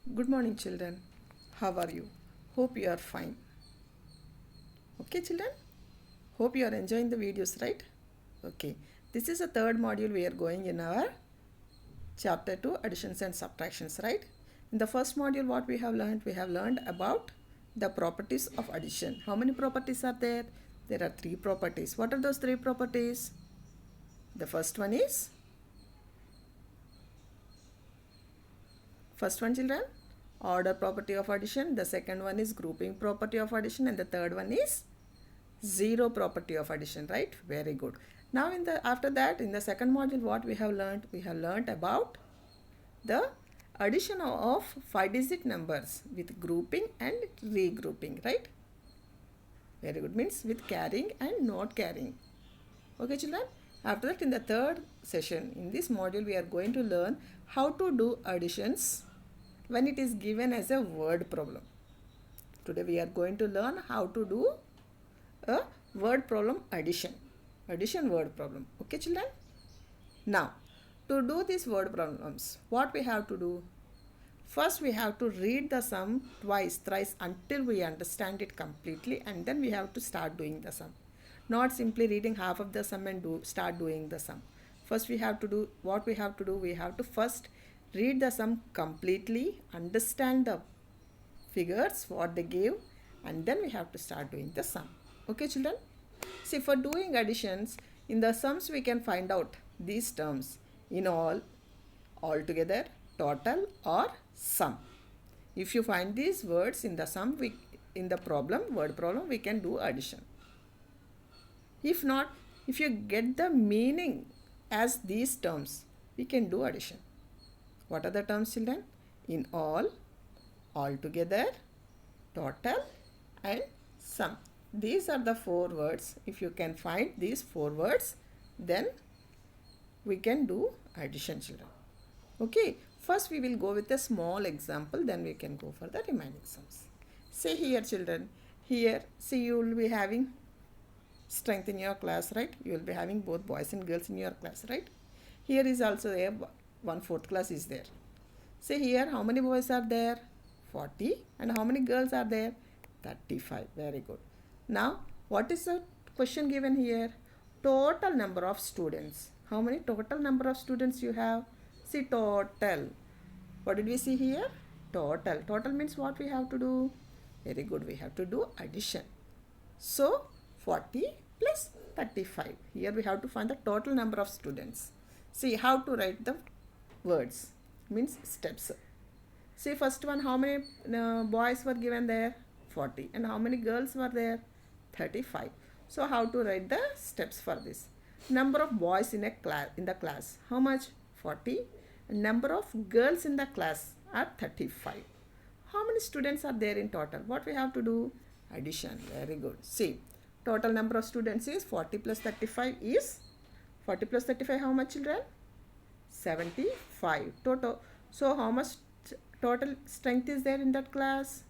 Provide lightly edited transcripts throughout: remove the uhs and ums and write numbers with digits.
Good morning, children. How are you? Hope you are fine. Okay, children? Hope you are enjoying the videos, right? Okay. This is the third module we are going in our chapter 2 additions and subtractions, right? In the first module, what we have learned? We have learned about the properties of addition. How many properties are there? There are three properties. What are those three properties? The first one is, first one, children, order property of addition. The second one is grouping property of addition, and the third one is zero property of addition, right? Very good. Now after that, in the second module, what we have learned? We have learned about the addition of 5-digit numbers with grouping and regrouping, right? Very good. Means with carrying and not carrying. Okay, children? After that, in the third session, in this module, we are going to learn how to do additions when it is given as a word problem. Today we are going to learn how to do a word problem addition word problem. Okay, children? Now, to do these word problems, what we have to do? First, we have to read the sum twice, thrice until we understand it completely, and then we have to start doing the sum. Not simply reading half of the sum and start doing the sum. First, we have to do what we have to do. We have to first read the sum completely, understand the figures, what they give, and then we have to start doing the sum. Okay, children? See, for doing additions, in the sums we can find out these terms: in all, altogether, total, or sum. If you find these words in the sum, in the word problem, we can do addition. If not, if you get the meaning as these terms, we can do addition. What are the terms, children? In all, altogether, total, and sum. These are the four words. If you can find these four words, then we can do addition, children. Okay, first we will go with a small example, then we can go for the remaining sums. Say here, children, here, see, you will be having strength in your class, right? You will be having both boys and girls in your class, right? Here is also a 1/4 class is there. Say here, how many boys are there? 40. And how many girls are there? 35. Very good. Now, what is the question given here? Total number of students. How many total number of students you have? See, total. What did we see here? Total. Total means what we have to do? Very good. We have to do addition. So, 40 plus 35. Here we have to find the total number of students. See how to write the words. Means steps. See, first one, how many boys were given there? 40. And how many girls were there? 35. So how to write the steps for this? Number of boys in the class. How much? 40. And number of girls in the class are 35. How many students are there in total? What we have to do? Addition. Very good. See, total number of students is 40 plus 35 is 40 plus 35. How much, children? 75 total. So how much total strength is there in that class?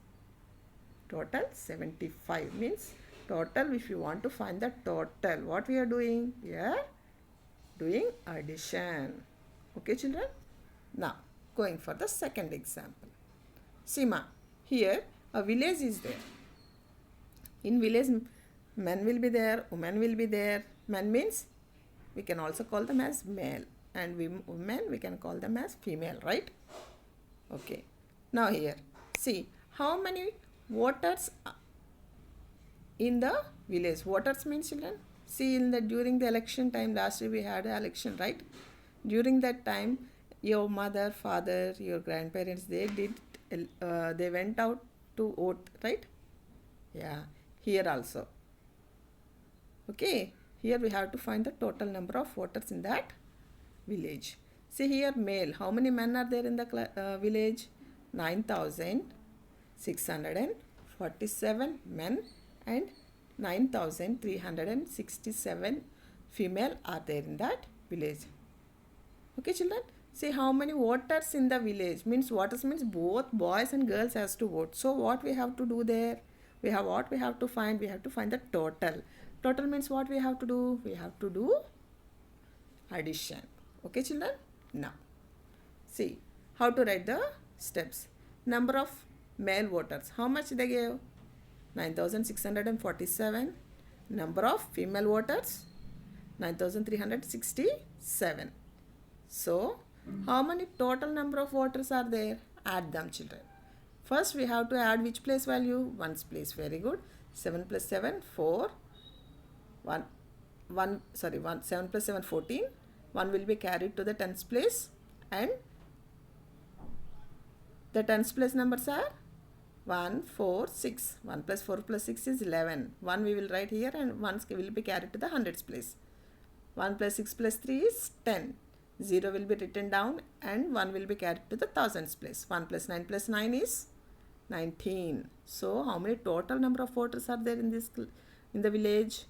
Total 75 means total. If you want to find the total, what we are doing? We are doing addition. Okay, children? Now, going for the second example. Sima, here a village is there. In village, men will be there, women will be there. Men means we can also call them as male, and women we can call them as female, right? Okay. Now here, see how many voters in the village. Voters means, children, see, during the election time, last year we had an election, right? During that time, your mother, father, your grandparents, they went out to vote, right? Yeah, here also. Okay, here we have to find the total number of voters in that village. See here, male. How many men are there in the village? 9,647 men and 9,367 female are there in that village. Okay, children? See how many voters in the village. Means voters means both boys and girls has to vote. So what we have to do there? We have to find? We have to find the total. Total means what we have to do? We have to do addition. Okay, children? Now, see how to write the steps. number of male voters. How much they gave? 9,647. Number of female voters? 9,367. So, how many total number of voters are there? Add them, children. First, we have to add which place value? Ones place. Very good. 7 plus 7, 4. 1, 7 plus 7, 14. 1 will be carried to the tens place. And the tens place numbers are 1, 4, 6. 1 plus 4 plus 6 is 11. 1 we will write here and 1 will be carried to the hundreds place. 1 plus 6 plus 3 is 10. 0 will be written down and 1 will be carried to the thousands place. 1 plus 9 plus 9 is 19. So how many total number of voters are there in the village?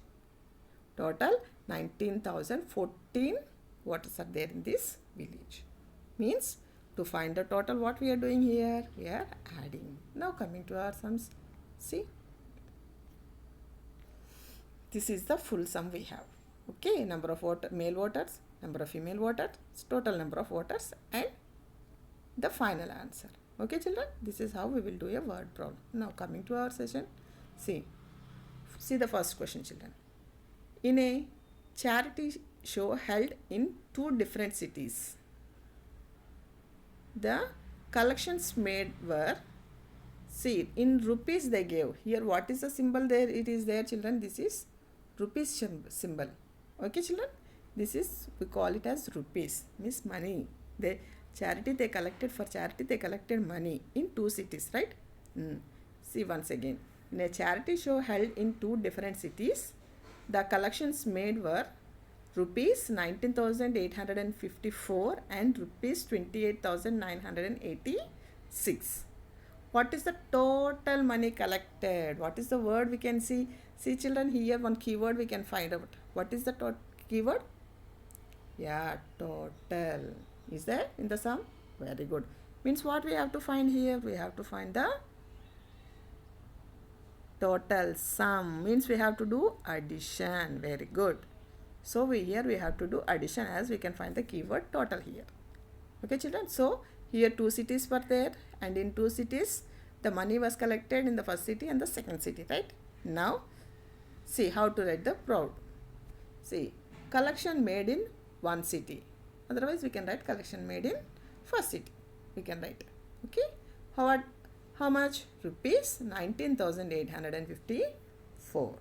Total 19,014 voters are there in this village. Means to find the total, what we are doing here? We are adding. Now coming to our sums. See, this is the full sum we have. Okay, number of male voters, number of female voters, total number of voters, and the final answer. Okay, children, this is how we will do a word problem. Now coming to our session. See the first question, children. In a charity show held in 2 different cities, the collections made were, see, in rupees they gave. Here what is the symbol there? It is there, children. This is rupees symbol. Okay, children, this is, we call it as rupees, means money. For charity they collected money in 2 cities, right? See once again, in a charity show held in 2 different cities, the collections made were rupees 19,854 and rupees 28,986. What is the total money collected? What is the word we can see? See, children, here one keyword we can find out. What is the keyword? Yeah, total. Is there in the sum? Very good. Means what we have to find here? We have to find the total sum. Means we have to do addition. Very good. So here we have to do addition, as we can find the keyword total here. Okay, children. So here 2 cities were there, and in 2 cities the money was collected in the first city and the second city, right? Now see how to write the problem. See, collection made in 1 city. Otherwise we can write collection made in first city. We can write. Okay. How much? Rupees 19,854.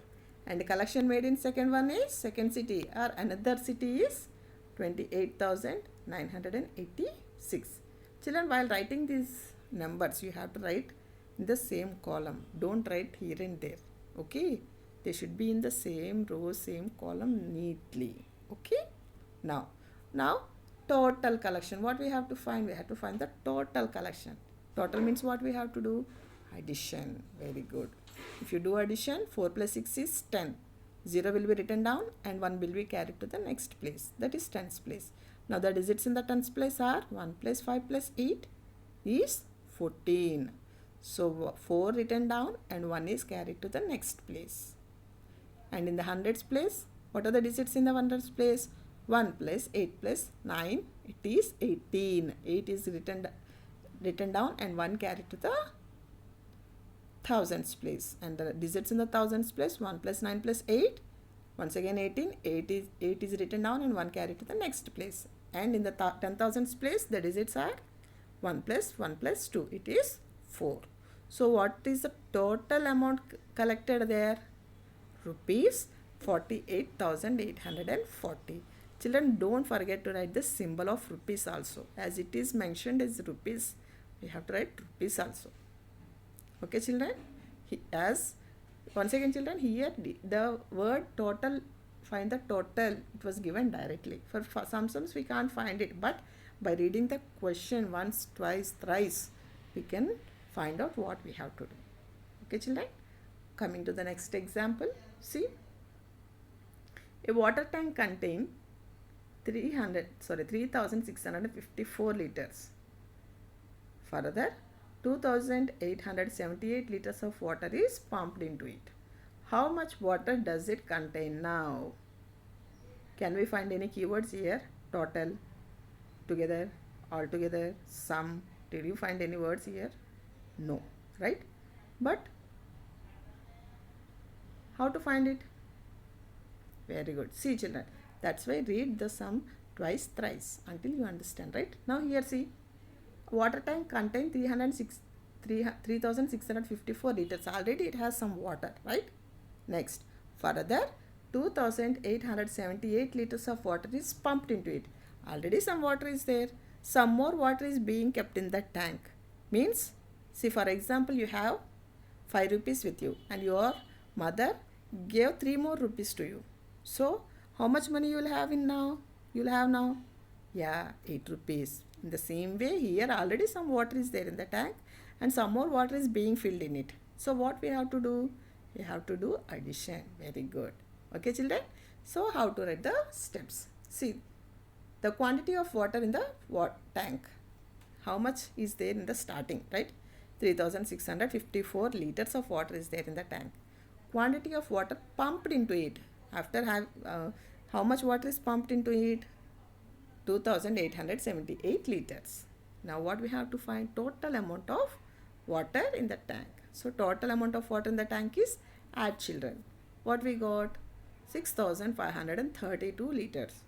And the collection made in second one is second city or another city is 28,986. Children, while writing these numbers, you have to write in the same column. Don't write here and there. Okay. They should be in the same row, same column neatly. Okay. Now total collection. What we have to find? We have to find the total collection. Total means what we have to do? Addition. Very good. If you do addition, 4 plus 6 is 10. 0 will be written down and 1 will be carried to the next place. That is tens place. Now the digits in the tens place are 1 plus 5 plus 8 is 14. So 4 written down and 1 is carried to the next place. And in the hundreds place, what are the digits in the hundreds place? 1 plus 8 plus 9, it is 18. 8 is written down and 1 carried to the thousands place. And the digits in the thousands place, 1 plus 9 plus 8, once again 18. 8 is written down and 1 carried to the next place. And in the 10,000s place, the digits are 1 plus 1 plus 2, it is 4. So what is the total amount collected there? Rupees 48,840. Children, don't forget to write the symbol of rupees also. As it is mentioned as rupees, we have to write rupees also. Okay, children? As once again, children, here the word total, find the total, it was given directly. For some sums we can't find it, but by reading the question once, twice, thrice, we can find out what we have to do. Okay, children? Coming to the next example, see, a water tank contains 3,654 liters. Further, 2,878 liters of water is pumped into it. How much water does it contain now? Can we find any keywords here? Total, together, altogether, sum. Did you find any words here? No, right? But how to find it? Very good. See children, that's why read the sum twice, thrice until you understand, right? Now here see, water tank contains 3,654 liters. Already it has some water, right? Next, further 2,878 liters of water is pumped into it. Already some water is there. Some more water is being kept in the tank. Means, see for example, you have 5 rupees with you and your mother gave 3 more rupees to you. So, how much money you will have in now? You will have now? Yeah, 8 rupees. In the same way, here already some water is there in the tank and some more water is being filled in it. So, what we have to do? We have to do addition. Very good. Okay, children? So, how to write the steps? See, the quantity of water in the tank. How much is there in the starting, right? 3,654 liters of water is there in the tank. Quantity of water pumped into it. After how much water is pumped into it? 2,878 liters. Now what we have to find? Total amount of water in the tank. So total amount of water in the tank is, add children. What we got? 6,532 liters.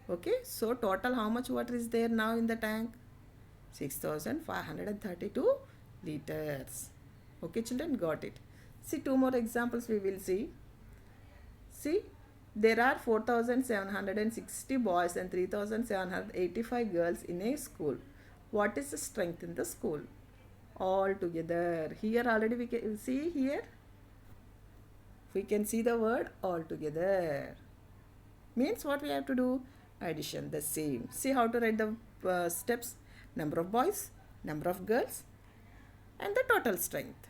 Okay, so total how much water is there now in the tank? 6,532 liters. Okay children, got it. See, 2 more examples we will see. See, there are 4,760 boys and 3,785 girls in a school. What is the strength in the school? All together. Here already we can see here. We can see the word all together. Means what we have to do? Addition, the same. See how to write the steps. Number of boys, number of girls and the total strength.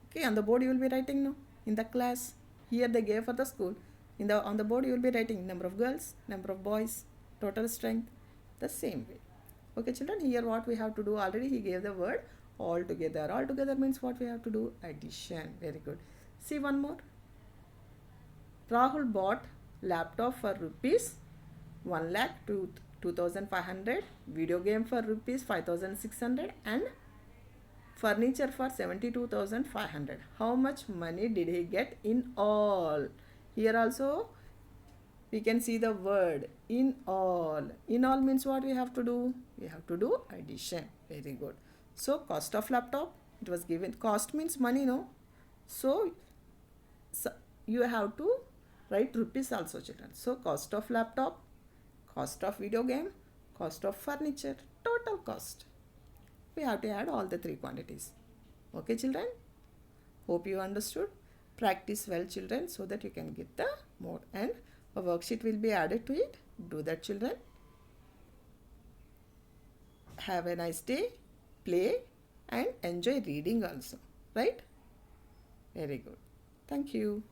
Okay, on the board you will be writing now. In the class, here they gave for the school. On the board you will be writing number of girls, number of boys, total strength, the same way. Okay children, here what we have to do, already he gave the word all together. All together means what we have to do? Addition. Very good. See one more. Rahul bought laptop for rupees 1,02,500, video game for rupees 5,600 and furniture for 72,500. How much money did he get in all? Here also we can see the word in all. In all means what we have to do? We have to do addition. Very good. So cost of laptop, it was given. Cost means money, no? So you have to write rupees also children. So cost of laptop, cost of video game, cost of furniture, total cost. We have to add all the 3 quantities. Okay children? Hope you understood. Practice well children so that you can get the more, and a worksheet will be added to it. Do that children. Have a nice day. Play and enjoy reading also. Right? Very good. Thank you.